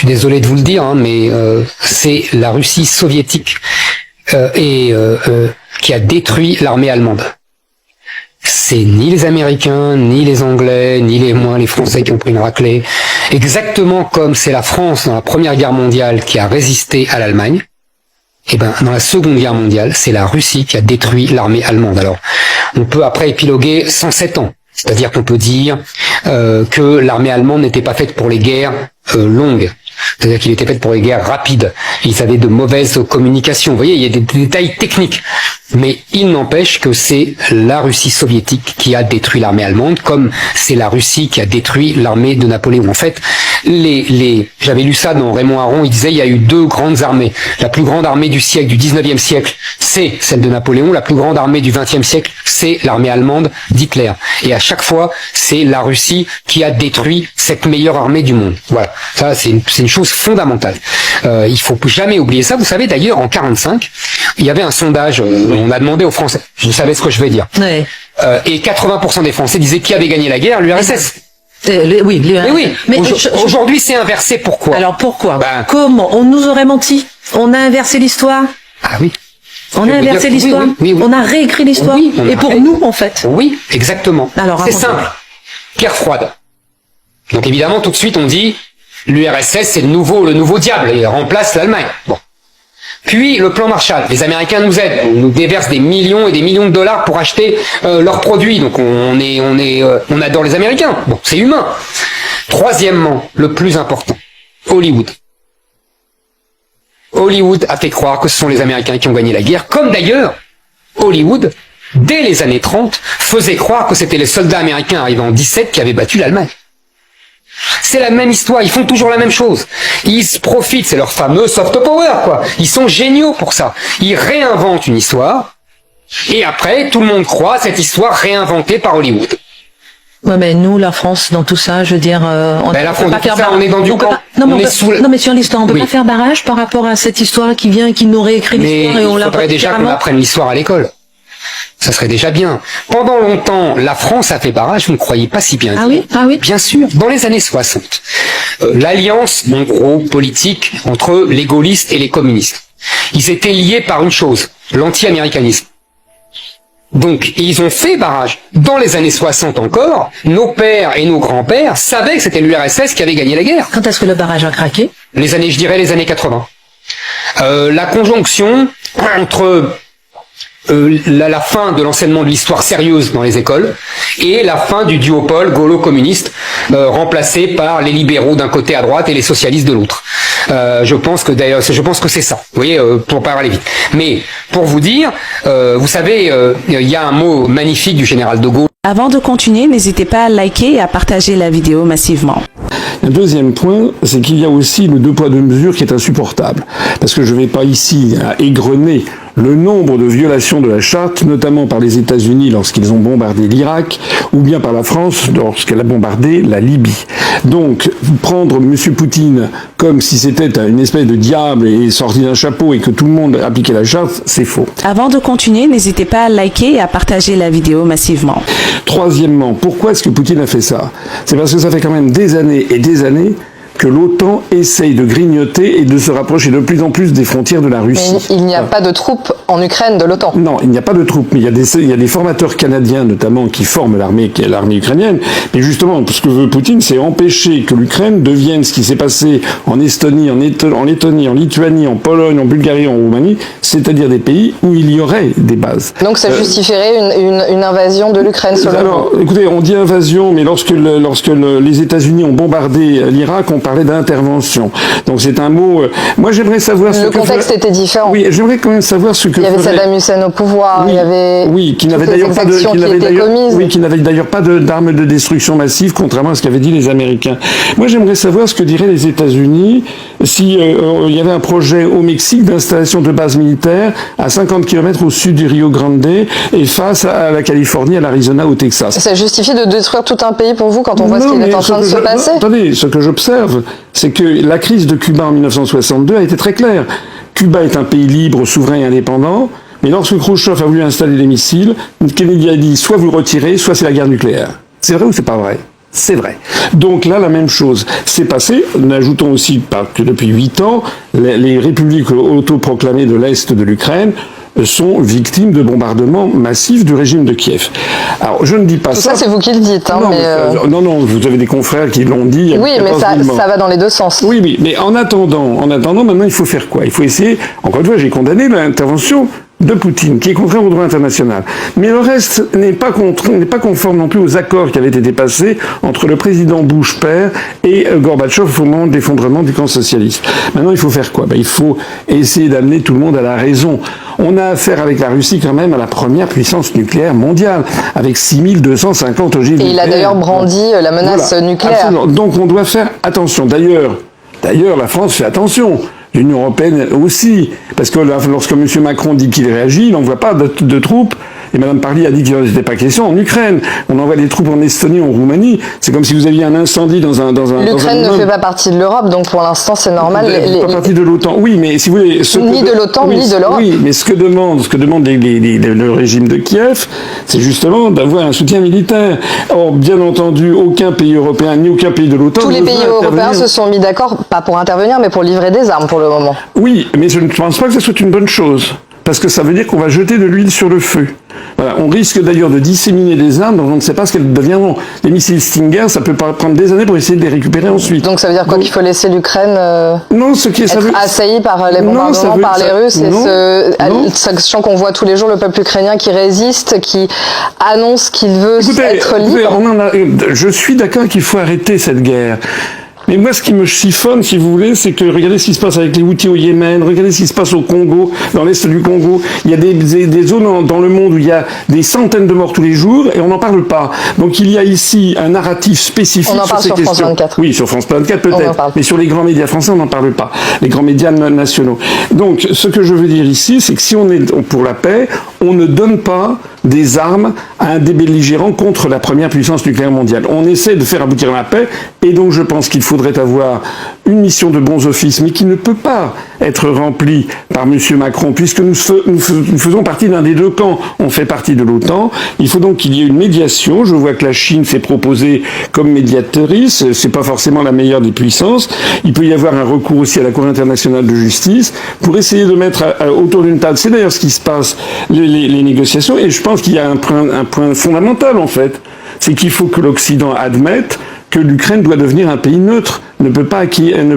suis désolé de vous le dire, hein, mais c'est la Russie soviétique qui a détruit l'armée allemande. C'est ni les Américains, ni les Anglais, ni les Français qui ont pris une raclée. Exactement comme c'est la France dans la Première Guerre mondiale qui a résisté à l'Allemagne, et ben dans la Seconde Guerre mondiale, c'est la Russie qui a détruit l'armée allemande. Alors, on peut après épiloguer 107 ans. C'est-à-dire qu'on peut dire que l'armée allemande n'était pas faite pour les guerres longues. C'est-à-dire qu'il était fait pour les guerres rapides. Ils avaient de mauvaises communications. Vous voyez, il y a des détails techniques. Mais il n'empêche que c'est la Russie soviétique qui a détruit l'armée allemande, comme c'est la Russie qui a détruit l'armée de Napoléon. En fait, j'avais lu ça dans Raymond Aron, il disait il y a eu deux grandes armées. La plus grande armée du siècle, du 19e siècle, c'est celle de Napoléon. La plus grande armée du 20e siècle, c'est l'armée allemande d'Hitler. Et à chaque fois, c'est la Russie qui a détruit cette meilleure armée du monde. Voilà. Ça, c'est une chose fondamentale. Il faut jamais oublier ça. Vous savez, d'ailleurs, en 45, il y avait un sondage, on a demandé aux Français, vous savez ce que je vais dire. Ouais. Et 80% des Français disaient qui avait gagné la guerre, l'URSS. Oui, mais aujourd'hui c'est inversé. Pourquoi? Alors pourquoi? Comment? On nous aurait menti. On a inversé l'histoire. Ah oui. On a inversé l'histoire. Oui. On a réécrit l'histoire. Oui, et pour nous, en fait. Oui, exactement. C'est simple. Guerre froide. Donc évidemment, tout de suite, on dit l'URSS c'est le nouveau diable. Il remplace l'Allemagne. Bon. Puis le plan Marshall, les Américains nous aident, on nous déverse des millions et des millions de dollars pour acheter leurs produits, donc on adore les Américains, bon c'est humain. Troisièmement, le plus important, Hollywood. Hollywood a fait croire que ce sont les Américains qui ont gagné la guerre, comme d'ailleurs Hollywood, dès les années 30, faisait croire que c'était les soldats américains arrivés en 17 qui avaient battu l'Allemagne. C'est la même histoire, ils font toujours la même chose. Ils se profitent, c'est leur fameux soft power, quoi. Ils sont géniaux pour ça. Ils réinventent une histoire, et après, tout le monde croit à cette histoire réinventée par Hollywood. Ouais, mais nous, la France, dans tout ça, je veux dire, on la France, dans tout ça, on est dans du camp. Non, mais sur l'histoire, on peut pas faire barrage par rapport à cette histoire qui vient, qui nous réécrit l'histoire et on l'a. Il faudrait déjà qu'on apprenne l'histoire à l'école. Ça serait déjà bien. Pendant longtemps, la France a fait barrage, vous ne croyez pas si bien dire. Ah oui. Bien sûr. Dans les années 60, l'alliance, en gros, politique entre les gaullistes et les communistes. Ils étaient liés par une chose, l'anti-américanisme. Donc, ils ont fait barrage. Dans les années 60 encore, nos pères et nos grands-pères savaient que c'était l'URSS qui avait gagné la guerre. Quand est-ce que le barrage a craqué? Je dirais les années 80. La conjonction entre la fin de l'enseignement de l'histoire sérieuse dans les écoles et la fin du duopole gaulo-communiste remplacé par les libéraux d'un côté à droite et les socialistes de l'autre. Je pense que c'est ça. Vous voyez, pour pas aller vite. Mais pour vous dire, vous savez, il y a un mot magnifique du général de Gaulle. Avant de continuer, n'hésitez pas à liker et à partager la vidéo massivement. Un deuxième point, c'est qu'il y a aussi le deux poids deux mesures qui est insupportable. Parce que je ne vais pas ici égrener le nombre de violations de la charte, notamment par les États-Unis lorsqu'ils ont bombardé l'Irak, ou bien par la France lorsqu'elle a bombardé la Libye. Donc, prendre M. Poutine comme si c'était une espèce de diable et sorti d'un chapeau et que tout le monde appliquait la charte, c'est faux. Avant de continuer, n'hésitez pas à liker et à partager la vidéo massivement. Troisièmement, pourquoi est-ce que Poutine a fait ça? C'est parce que ça fait quand même des années et des années que l'OTAN essaye de grignoter et de se rapprocher de plus en plus des frontières de la Russie. Mais il n'y a pas de troupes en Ukraine de l'OTAN. Non, il n'y a pas de troupes, mais il y a des formateurs canadiens notamment qui forment l'armée ukrainienne. Mais justement, ce que veut Poutine, c'est empêcher que l'Ukraine devienne ce qui s'est passé en Estonie, en Lettonie, en Lituanie, en Pologne, en Bulgarie, en Roumanie, c'est-à-dire des pays où il y aurait des bases. Donc ça justifierait une invasion de l'Ukraine selon vous? Alors, écoutez, on dit invasion, mais lorsque les États-Unis ont bombardé l'Irak, on parlait d'intervention. Donc c'est un mot... moi j'aimerais savoir... Le contexte était différent. Oui, j'aimerais quand même savoir ce que... Il y avait Saddam Hussein au pouvoir, oui, il y avait... Oui, qui n'avait d'ailleurs pas qui n'avait d'ailleurs pas d'armes de destruction massive, contrairement à ce qu'avaient dit les Américains. Moi j'aimerais savoir ce que diraient les États-Unis si il y avait un projet au Mexique d'installation de bases militaires à 50 km au sud du Rio Grande et face à la Californie, à l'Arizona, au Texas. Ça justifie de détruire tout un pays pour vous quand on voit ce qui est en train de se passer? Attendez, ce que j'observe, c'est que la crise de Cuba en 1962 a été très claire. Cuba est un pays libre, souverain et indépendant, mais lorsque Khrouchtchev a voulu installer des missiles, Kennedy a dit soit vous retirez, soit c'est la guerre nucléaire. C'est vrai ou c'est pas vrai? C'est vrai. Donc là, la même chose s'est passée. Ajoutons aussi que depuis 8 ans, les républiques autoproclamées de l'Est de l'Ukraine sont victimes de bombardements massifs du régime de Kiev. Alors, je ne dis pas ça. Ça, c'est vous qui le dites. Hein, non, non, vous avez des confrères qui l'ont dit. Oui, mais ça va dans les deux sens. Oui, oui, mais en attendant, maintenant, il faut faire quoi? Il faut essayer, encore une fois, j'ai condamné l'intervention de Poutine, qui est contraire au droit international. Mais le reste n'est pas conforme non plus aux accords qui avaient été passés entre le président Bush père et Gorbatchev au moment de l'effondrement du camp socialiste. Maintenant, il faut faire quoi? Il faut essayer d'amener tout le monde à la raison. On a affaire avec la Russie quand même à la première puissance nucléaire mondiale, avec 6250 ogives. Et il a d'ailleurs brandi la menace nucléaire. Absolument. Donc on doit faire attention. D'ailleurs, la France fait attention. L'Union européenne aussi, parce que lorsque M. Macron dit qu'il réagit, il n'envoie pas de troupes, et Mme Parly a dit qu'il n'en était pas question en Ukraine. On envoie des troupes en Estonie, en Roumanie. C'est comme si vous aviez un incendie dans un L'Ukraine ne fait pas partie de l'Europe, donc pour l'instant c'est normal. Pas partie de l'OTAN. Oui, mais si vous voulez, ni de l'OTAN, ni de l'Europe. Oui, mais ce que demande le régime de Kiev, c'est justement d'avoir un soutien militaire. Or, bien entendu, aucun pays européen ni aucun pays de l'OTAN. Tous les pays européens se sont mis d'accord, pas pour intervenir, mais pour livrer des armes pour le moment. Oui, mais je ne pense pas que ce soit une bonne chose. Parce que ça veut dire qu'on va jeter de l'huile sur le feu. Voilà. On risque d'ailleurs de disséminer des armes dont on ne sait pas ce qu'elles deviendront. Les missiles Stinger, ça peut prendre des années pour essayer de les récupérer ensuite. Donc ça veut dire quoi, qu'il faut laisser l'Ukraine être assaillie par les bombardements par les Russes, sachant qu'on voit tous les jours le peuple ukrainien qui résiste, qui annonce qu'il veut être libre. Je suis d'accord qu'il faut arrêter cette guerre. Mais moi, ce qui me chiffonne, si vous voulez, c'est que regardez ce qui se passe avec les Houthis au Yémen, regardez ce qui se passe au Congo, dans l'est du Congo. Il y a des zones dans le monde où il y a des centaines de morts tous les jours et on n'en parle pas. Donc il y a ici un narratif spécifique sur ces questions. On en parle sur France 24. Oui, sur France 24 peut-être, mais sur les grands médias français, on n'en parle pas. Les grands médias nationaux. Donc ce que je veux dire ici, c'est que si on est pour la paix, on ne donne pas des armes à un des belligérants contre la première puissance nucléaire mondiale. On essaie de faire aboutir la paix, et donc je pense qu'il faudrait avoir une mission de bons offices, mais qui ne peut pas être remplie par M. Macron, puisque nous faisons partie d'un des deux camps. On fait partie de l'OTAN. Il faut donc qu'il y ait une médiation. Je vois que la Chine s'est proposée comme médiatrice. C'est pas forcément la meilleure des puissances. Il peut y avoir un recours aussi à la Cour internationale de justice pour essayer de mettre autour d'une table. C'est d'ailleurs ce qui se passe, les négociations, et je pense qu'il y a un point fondamental, en fait. C'est qu'il faut que l'Occident admette que l'Ukraine doit devenir un pays neutre, ne peut pas acquérir...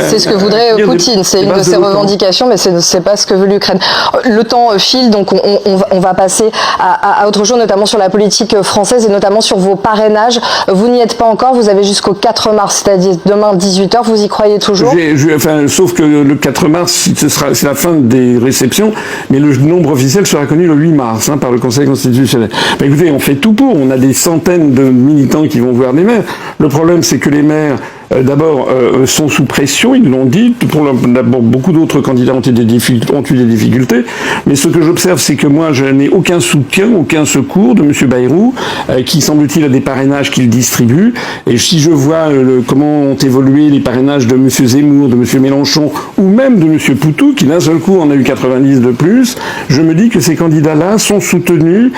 C'est ce que voudrait Poutine, c'est une de ses revendications, mais c'est pas ce que veut l'Ukraine. Le temps file, donc on va passer à autre chose, notamment sur la politique française et notamment sur vos parrainages. Vous n'y êtes pas encore, vous avez jusqu'au 4 mars, c'est-à-dire demain 18h, vous y croyez toujours? Sauf que le 4 mars, c'est la fin des réceptions, mais le nombre officiel sera connu le 8 mars par le Conseil constitutionnel. Écoutez, on fait tout pour, on a des centaines de militants qui vont voir des maires. Le problème, c'est que les maires, d'abord, sont sous pression, ils l'ont dit. D'abord, beaucoup d'autres candidats ont eu des difficultés. Mais ce que j'observe, c'est que moi, je n'ai aucun soutien, aucun secours de M. Bayrou, qui, semble-t-il, a des parrainages qu'il distribue. Et si je vois comment ont évolué les parrainages de M. Zemmour, de M. Mélenchon, ou même de M. Poutou, qui d'un seul coup en a eu 90 de plus, je me dis que ces candidats-là sont soutenus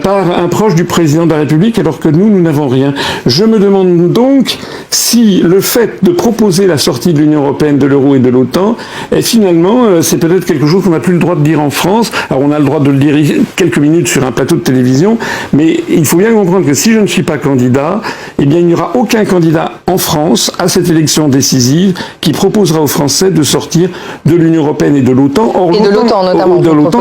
par un proche du président de la République, alors que nous n'avons rien. Je me demande donc si le fait de proposer la sortie de l'Union européenne, de l'euro et de l'OTAN, finalement, c'est peut-être quelque chose qu'on n'a plus le droit de dire en France. Alors on a le droit de le dire quelques minutes sur un plateau de télévision, mais il faut bien comprendre que si je ne suis pas candidat, eh bien il n'y aura aucun candidat en France à cette élection décisive qui proposera aux Français de sortir de l'Union européenne et de l'OTAN. Et de l'OTAN notamment, de l'OTAN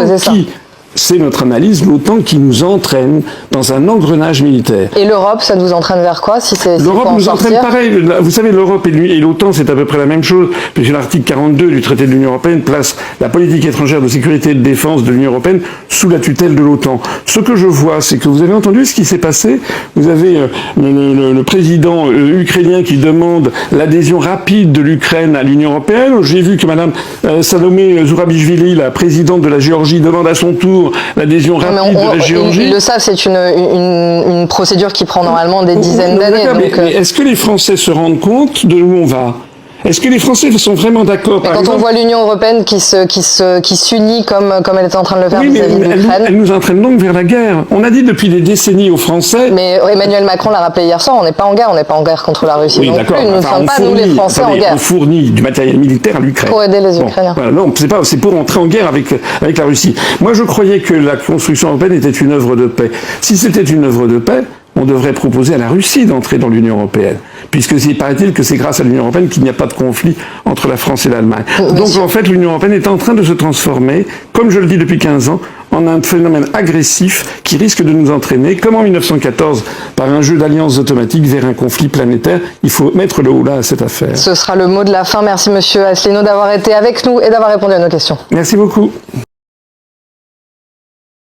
c'est notre analyse, l'OTAN qui nous entraîne dans un engrenage militaire. Et l'Europe, ça nous entraîne vers quoi si l'Europe nous entraîne pareil. Vous savez, l'Europe et l'OTAN, c'est à peu près la même chose, puisque l'article 42 du traité de l'Union européenne place la politique étrangère de sécurité et de défense de l'Union européenne sous la tutelle de l'OTAN. Ce que je vois, c'est que vous avez entendu ce qui s'est passé. Vous avez le président ukrainien qui demande l'adhésion rapide de l'Ukraine à l'Union européenne. J'ai vu que Mme Salomé Zourabichvili, la présidente de la Géorgie, demande à son tour l'adhésion rapide de la Géorgie. Ils le savent, c'est une procédure qui prend normalement des dizaines d'années. Mais est-ce que les Français se rendent compte de où on va ? Est-ce que les Français sont vraiment d'accord? Quand on voit l'Union européenne qui s'unit comme elle est en train de le faire vis-à-vis de l'Ukraine. Elle nous entraîne donc vers la guerre. On a dit depuis des décennies aux Français. Mais Emmanuel Macron l'a rappelé hier soir, on n'est pas en guerre, contre la Russie. Oui, non plus. Nous ne sommes pas, nous les Français, en guerre. On fournit du matériel militaire à l'Ukraine. Pour aider les Ukrainiens. Voilà, non, c'est pour entrer en guerre avec la Russie. Moi, je croyais que la construction européenne était une œuvre de paix. Si c'était une œuvre de paix, on devrait proposer à la Russie d'entrer dans l'Union européenne, puisque paraît-il que c'est grâce à l'Union européenne qu'il n'y a pas de conflit entre la France et l'Allemagne. Donc en fait, l'Union européenne est en train de se transformer, comme je le dis depuis 15 ans, en un phénomène agressif qui risque de nous entraîner, comme en 1914, par un jeu d'alliances automatiques vers un conflit planétaire. Il faut mettre le haut là à cette affaire. Ce sera le mot de la fin. Merci Monsieur Asselineau d'avoir été avec nous et d'avoir répondu à nos questions. Merci beaucoup.